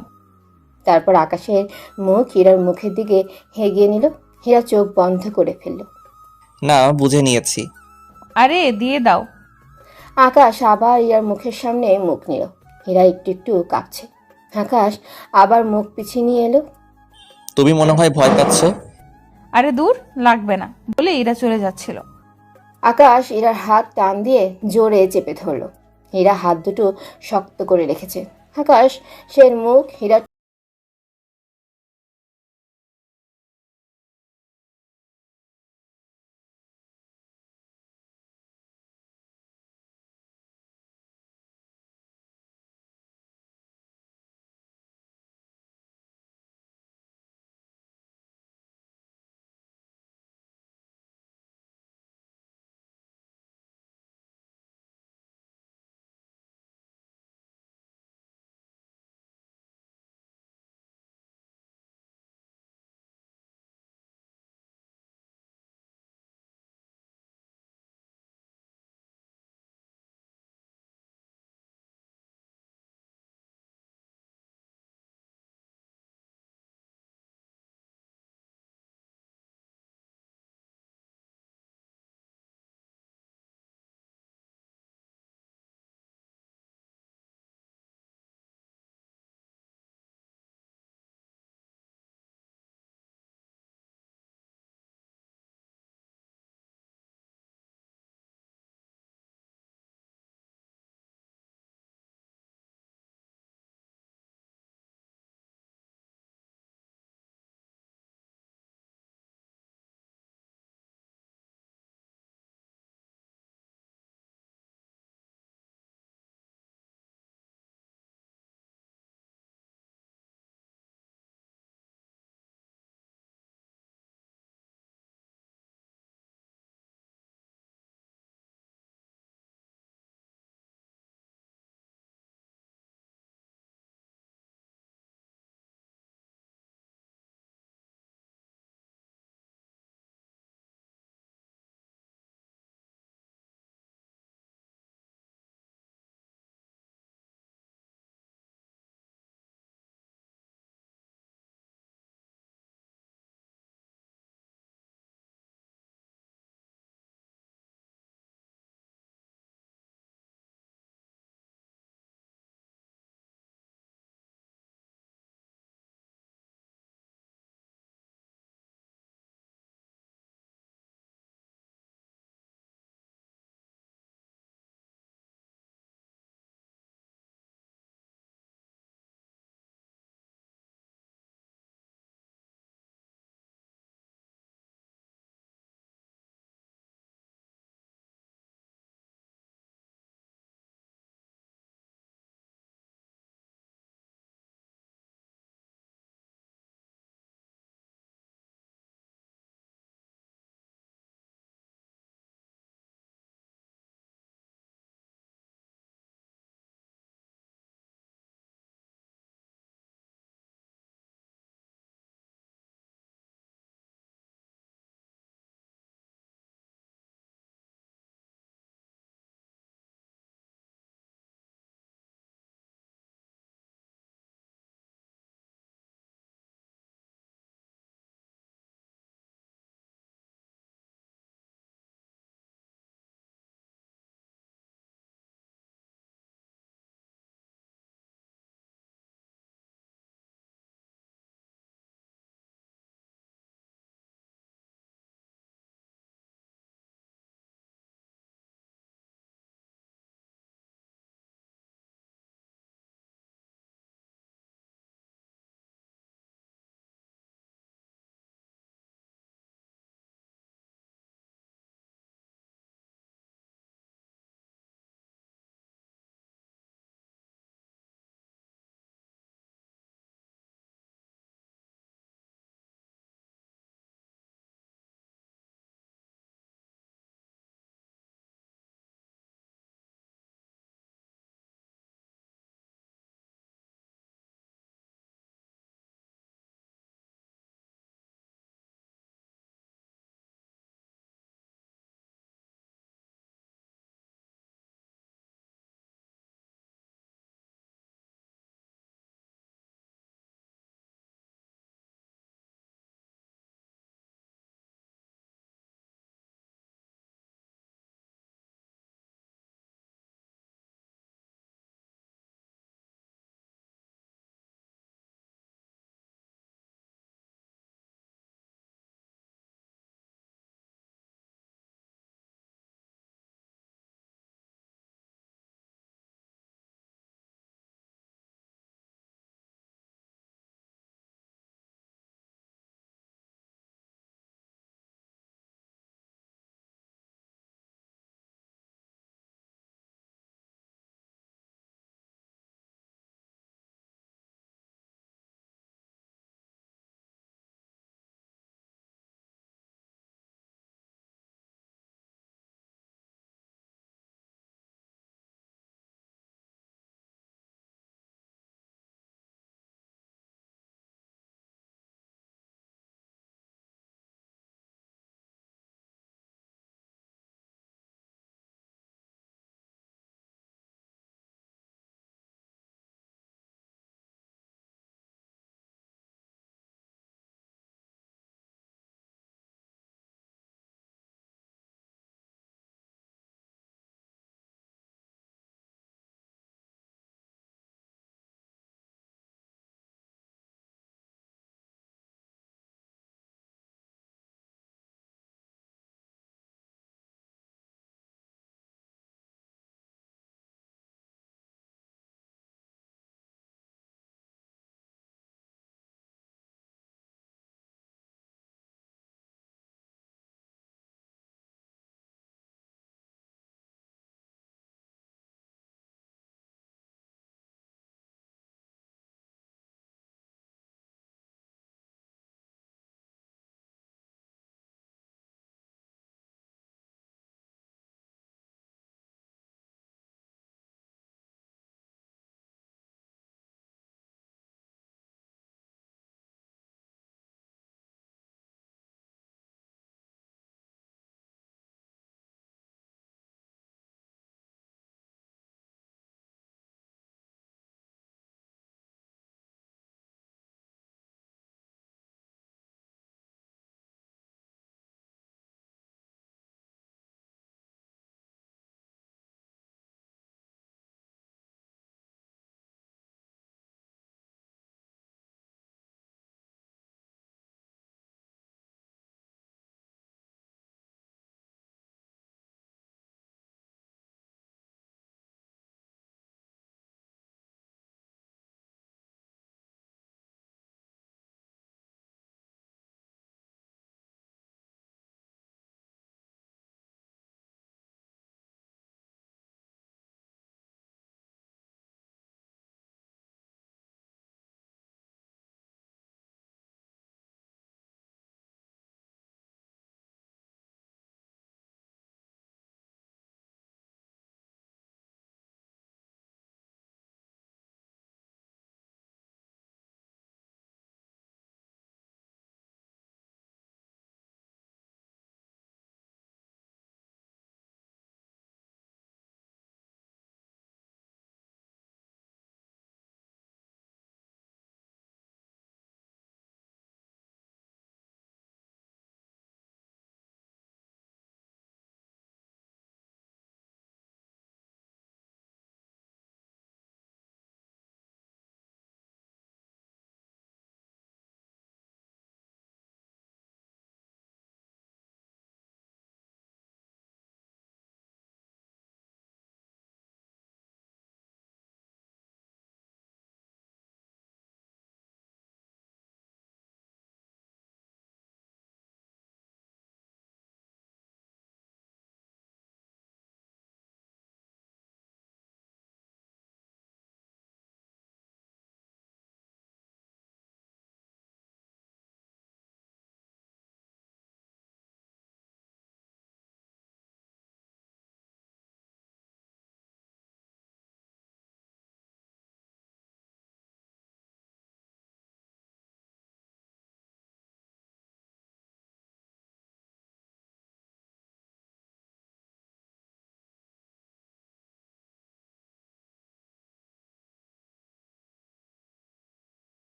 তারপর আকাশের মুখ হীরার মুখের দিকে হেগিয়ে নিল। হীরা চোখ বন্ধ করে ফেলল। না, বুঝে নিয়েছি। আরে দিয়ে দাও। আকাশ আবার হীরার মুখের সামনে মুখ নিল। হীরা একটু একটু কাঁপছে। আকাশ আবার মুখ পিছিয়ে নিয়ে এলো। তুমি মনে হয় ভয় পাচ্ছ। আরে দূর, লাগবে না বলে এরা চলে যাচ্ছিল। আকাশ হীরার হাত টান দিয়ে জোরে চেপে ধরল। হীরা হাত দুটো শক্ত করে রেখেছে। আকাশ সের মুখ হীরা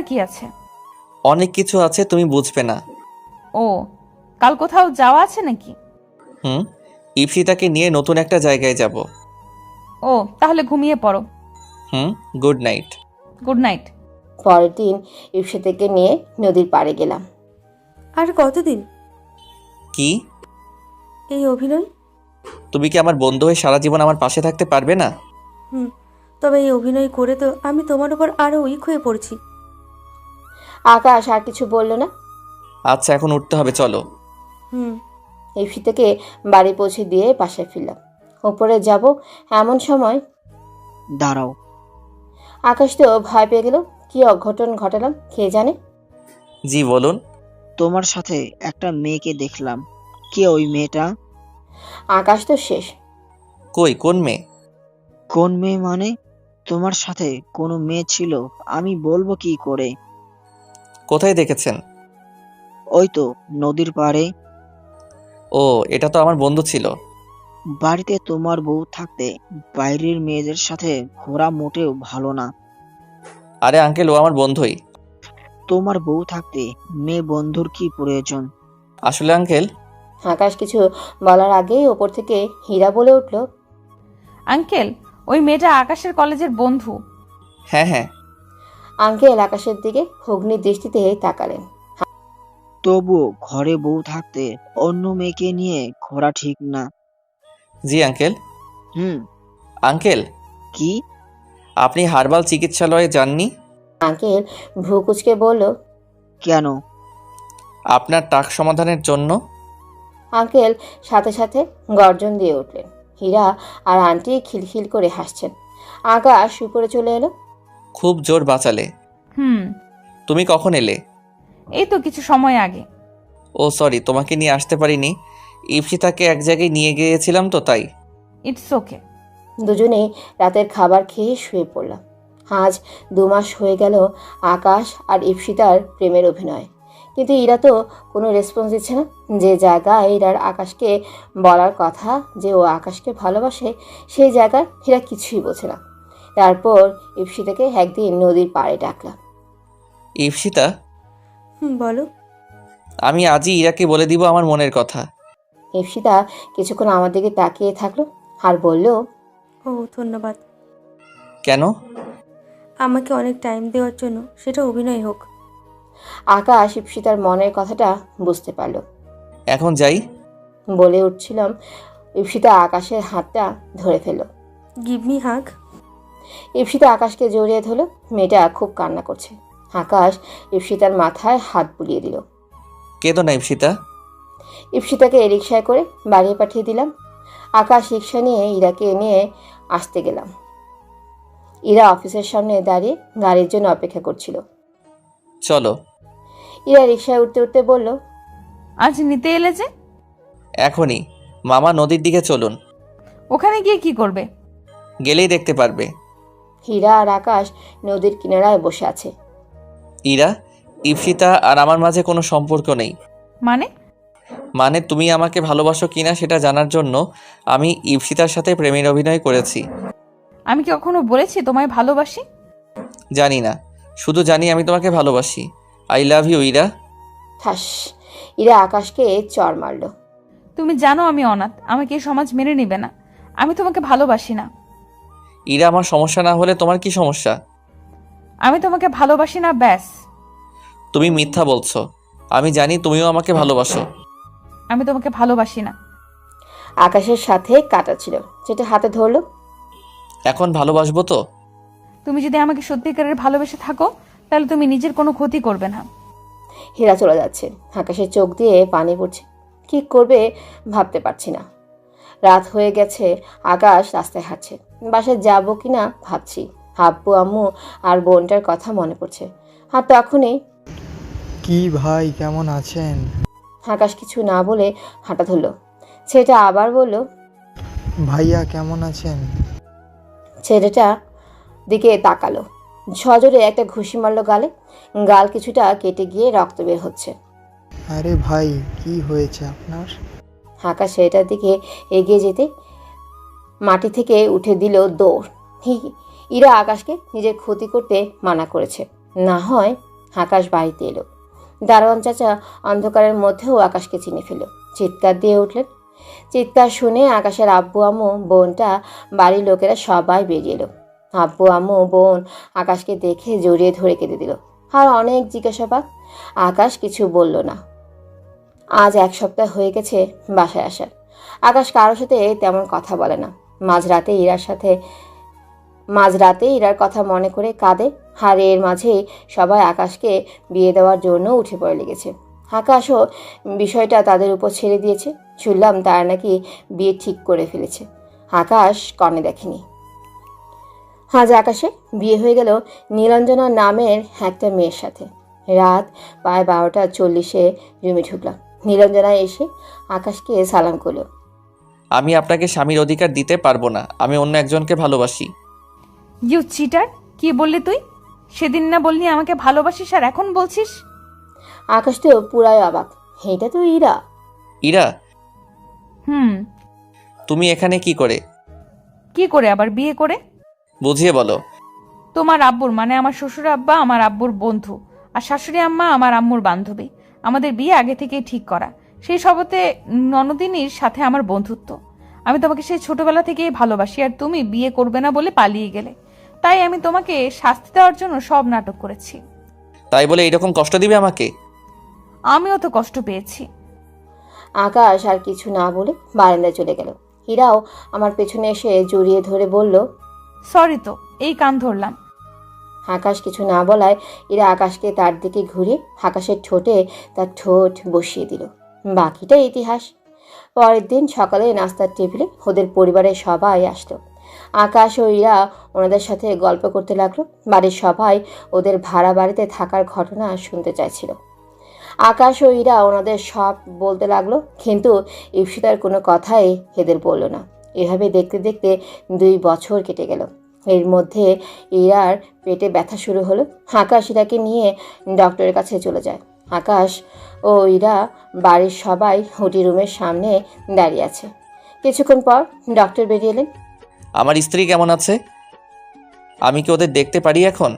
কি আছে? অনেক কিছু আছে, তুমি বুঝবে না। ও, কাল কোথাও যাওয়া আছে নাকি? হুম, ইপসিতাকে নিয়ে নতুন একটা জায়গায় যাব। ও, তাহলে ঘুমিয়ে পড়ো। হুম, গুড নাইট। Good night. পরের দিন ইপসিতাকে নিয়ে নদীর পাড়ে গেলাম। আর কতদিন কি? এই অভিনয়? তুমি কি আমার বন্ধু হয়ে সারা জীবন আমার পাশে থাকতে পারবে না? তবে এই অভিনয় করে তো আমি তোমার উপর আরো উইক হয়ে পড়ছি। আকাশ আর কিছু বলল না। আচ্ছা, এখন উঠতে হবে, চলো। হুম। ইপসিতাকে বাড়ি পৌঁছে দিয়ে বাসায় ফিরলাম। উপরে যাব এমন সময় দাঁড়াও। আকাশ তো ভয় পেয়ে গেল। কি অঘটন ঘটালাম কে জানে। জি বলুন। তোমার সাথে একটা মেয়েকে দেখলাম। কে ওই মেয়েটা? আকাশ তো শেষ। কই, কোন মেয়ে? কোন মেয়ে মানে? তোমার সাথে কোনো মেয়ে ছিল? আমি বলবো কি করে? কোথায় দেখেছেন? ওই তো নদীর পাড়ে। ও, এটা তো আমার বন্ধু ছিল। বাড়িতে তোমার বউ থাকতে বাইরের মেয়েদের সাথে ঘোরা মোটেও ভালো না। আরে আঙ্কেল, ও আমার বন্ধুই। তোমার বউ থাকতে মেয়ে বন্ধুর কি প্রয়োজন? আসলে আঙ্কেল, আকাশ কিছু বলার আগেই ওপর থেকে হীরা বলে উঠল, আঙ্কেল, ওই মেয়েটা আকাশের কলেজের বন্ধু। হ্যাঁ হ্যাঁ। আঙ্কেল আকাশের দিকে অগ্নি দৃষ্টিতে তাকালেন। তবুও ঘরে বউ থাকতে অন্য মেয়েকে নিয়ে ঘোরা ঠিক না। জি আঙ্কেল। হুম। আঙ্কেল, কি? আপনি হার্বাল চিকিৎসালয়ে যাননি? আঙ্কেল ভ্রু কুচকে বলল, কেন? আপনার টাক সমাধানের জন্য। আঙ্কেল সাথে সাথে গর্জন দিয়ে উঠলেন। হীরা আর আন্টি খিলখিল করে হাসছেন। আকাশ উপরে চলে এলো। খুব জোর বাঁচালে। হুম। তুমি কখন এলে? এই তো কিছু সময় আগে। ও সরি, তোমাকে নিয়ে আসতে পারিনি। ইপসিতাকে এক জায়গায় নিয়ে গিয়েছিলাম তো, তাই। It's okay. দুজনেই রাতের খাবার খেয়ে শুয়ে পড়লাম। আজ 2 মাস হয়ে গেল আকাশ আর ইপসিতার প্রেমের অভিনয়, কিন্তু ইরা তো কোনো রেসপন্স দিচ্ছে না। যে জায়গায় ইরার আকাশকে বলার কথা যে ও আকাশকে ভালোবাসে, সেই জায়গায় ইরা কিছুই বোঝে না। তারপর ইপসিতাকে একদিন নদীর পাড়ে ডাকলাম। ইপসিতা, বলো। আমি আজই ইরাকে বলে দিব আমার মনের কথা। ইপসিতা কিছুক্ষণ আমার দিকে তাকিয়ে থাকলো আর বলল, ও ধন্যবাদ কেন? আমাকে অনেক টাইম দেওয়ার জন্য, সেটা অভিনয় হোক। আকাশ ইপসিতার মনের কথাটা বুঝতে পারল। এখন যাই। বলে উঠছিলাম, ইপসিতা আকাশের হাতটা ধরে ফেলল। গিভ মি হাগ। ইপসিতা আকাশকে জড়িয়ে ধরল। মেয়েটা খুব কান্না করছে। আকাশ ইপসিতার মাথায় হাত বুলিয়ে দিল। কেঁদো না ইপসিতা। ইপসিতাকে রিকশায় করে বাড়ি পাঠিয়ে দিলাম। আকাশ রিকশা নিয়ে ইরাকে নিয়ে আসতে গেলাম। ইরা অফিসের সামনে দাঁড়িয়ে গাড়ির জন্য অপেক্ষা করছিল। চলো। ইরা রিকশায় উঠতে উঠতে বলল, আজ নিতে এলে যে? এখনই। মামা নদীর দিকে চলুন। ওখানে গিয়ে কি করবে? গেলেই দেখতে পারবে। হীরা আর আকাশ নদীর কিনারায় বসে আছে। ইরা, ইপসিতা আর আমার মাঝে কোনো সম্পর্ক নেই। মানে তুমি আমাকে ভালোবাসো কিনা সেটা জানার জন্য আমি ইপসিতার সাথে প্রেমের অভিনয় করেছি। আমি কি কখনো বলেছি তোমায় ভালোবাসি? জানি না, শুধু জানি আমি তোমাকে ভালোবাসি। I love you Ira. ঠাস, ইরা আকাশকে চড় মারল। তুমি জানো আমি অনাথ, আমাকে এই সমাজ মেনে নেবে না। আমি তোমাকে ভালোবাসি না। ইরা, আমার সমস্যা না হলে তোমার কি সমস্যা? আমি তোমাকে ভালোবাসি না, ব্যাস। তুমি মিথ্যা বলছো। আমি জানি তুমিও আমাকে ভালোবাসো। আমি তোমাকে ভালোবাসি না। আকাশের সাথে কাটা ছিল, যেটা হাতে ধরলো। এখন ভালোবাসবো তো? তুমি যদি আমাকে সত্যিকারের ভালোবেসে থাকো, তাহলে তুমি নিজের কোনো ক্ষতি করবে না। হীরা চলে যাচ্ছে। আকাশের চোখ দিয়ে পানি পড়ছে। কি করবে ভাবতে পারছি না। রাত হয়ে গেছে। আকাশ রাস্তায় হাঁটছে। বাসায় যাবো কিনা ভাবছি। আব্বু আম্মু আর বোনটার কথা মনে পড়ছে। আর তখনই কি ভাই, কেমন আছেন? আকাশ কিছু না বলে হাঁটা ধরলো। ছেলেটা আবার বলল, ভাইয়া কেমন আছেন? ছেলেটা দিকে তাকালো। সজোরে একটা ঘুষি মারলো গালে। গাল কিছুটা কেটে গিয়ে রক্ত বের হচ্ছে। আরে ভাই, কি হয়েছে আপনার? আকাশ ছেলেটার দিকে এগিয়ে যেতে মাটি থেকে উঠে দিল দৌড়। ইরা আকাশকে নিজের ক্ষতি করতে মানা করেছে, না হয় আকাশ বাড়িতে এলো। দারোয়ান চাচা অন্ধকারের মধ্যেও আকাশকে চিনে ফেলল। চিৎকার দিয়ে উঠলেন। চিৎকার শুনে আকাশের আব্বু আম্মু বোনটা বাড়ির লোকেরা সবাই বেরিয়ে এলো। আব্বু আম্মু বোন আকাশকে দেখে জড়িয়ে ধরে কেঁদে দিল। আর অনেক জিজ্ঞাসাবাদ। আকাশ কিছু বলল না। আজ 1 সপ্তাহ হয়ে গেছে বাসায় আসার। আকাশ কারোর সাথে তেমন কথা বলে না। মাঝরাতে ইরার কথা মনে করে কাঁদে। আর এর মাঝেই সবাই আকাশকে বিয়ে দেওয়ার জন্য উঠে পড়ে লেগেছে। আকাশও বিষয়টা তাদের উপর ছেড়ে দিয়েছে। শুনলাম তারা নাকি বিয়ে ঠিক করে ফেলেছে। আকাশ কনে দেখেনি। আজ আকাশে বিয়ে হয়ে গেল নীলাঞ্জনা নামের একটা মেয়ের সাথে। রাত প্রায় 12:40 রুমে ঢুকলাম। নীলাঞ্জনা এসে আকাশকে সালাম করলো। আমি আপনাকে স্বামীর অধিকার দিতে পারবো না, আমি অন্য একজনকে ভালোবাসি। ইউ চিটার, কি বললি তুই? সেদিন না বললি আমাকে ভালোবাসিস আর এখন বলছিস? আকাশ তো পুরাই অবাক। এটা তো ইরা। ইরা, হুম। তুমি এখানে কি করে? কি করে আবার বিয়ে করে? বুঝিয়ে বলো। তোমার আব্বুর মানে আমার শ্বশুর আব্বা আমার আব্বুর বন্ধু, আর শাশুড়ি আম্মা আমার আম্মুর বান্ধবী। আমাদের বিয়ে আগে থেকেই ঠিক করা। সেই সবতে ননদিনীর সাথে আমার বন্ধুত্ব। আমি তোমাকে সেই ছোটবেলা থেকেই ভালোবাসি, আর তুমি বিয়ে করবে না বলে পালিয়ে গেলে। তাই আমি তোমাকে শাস্তি দেওয়ার জন্য সব নাটক করেছি। তাই বলে এইরকম কষ্ট দিবে আমাকে? আমিও তো কষ্ট পেয়েছি। আকাশ আর কিছু না বলে বারান্দায় চলে গেল। হীরাও আমার পেছনে এসে জড়িয়ে ধরে বলল, সরি তো, এই কান ধরলাম। আকাশ কিছু না বলায় ইরা আকাশকে তার দিকে ঘুরে আকাশের ঠোঁটে তার ঠোঁট বসিয়ে দিল। বাকিটা ইতিহাস। পরের দিন সকালে নাস্তার টেবিলে ওদের পরিবারের সবাই আসলো। আকাশ ও ইরা ওনাদের সাথে গল্প করতে লাগলো। বাড়ির সবাই ওদের ভাড়া বাড়িতে থাকার ঘটনা শুনতে চাইছিল। আকাশ ও ইরা ওনাদের সব বলতে লাগলো, কিন্তু ইপসিতার কোনো কথাই এদের বলল না। এভাবে দেখতে দেখতে 2 বছর কেটে গেল। এর মধ্যে ইরার পেটে ব্যথা শুরু হলো। আকাশ ইরাকে নিয়ে ডক্টরের কাছে চলে যায়। আকাশ ও ইরা বাড়ির সবাই হুটি রুমের সামনে দাঁড়িয়ে আছে। কিছুক্ষণ পর ডক্টর বেরিয়ে এলেন। আমার স্ত্রী কেমন আছে? আমি কি ওদের দেখতে পারি এখন?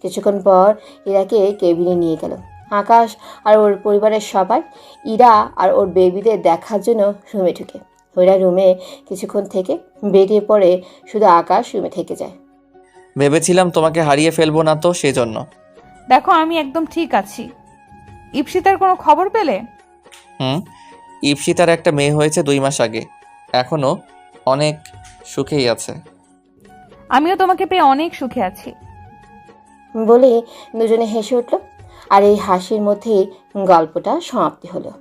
কিছুক্ষণ পর ইরাকে কেবিনে নিয়ে গেল। আকাশ আর ওর পরিবারের সবাই ইরা আর ওর বেবিদের দেখার জন্য রুমে ঢুকে। ওরা রুমে কিছুক্ষণ থেকে বেরিয়ে পড়ে। শুধু আকাশ রুমে থেকে যায়। ভেবেছিলাম তোমাকে হারিয়ে ফেলবো না, তো সেজন্য। দেখো, আমি একদম ঠিক আছি। ইপসিতার কোনো খবর পেলে? ইপসিতার একটা মেয়ে হয়েছে 2 মাস আগে। এখনো অনেক সুখেই আছে। আমিও তোমাকে পেয়ে অনেক সুখে আছি বলে দুজনে হেসে উঠল। আর এই হাসির মধ্যেই গল্পটা সমাপ্তি হলো।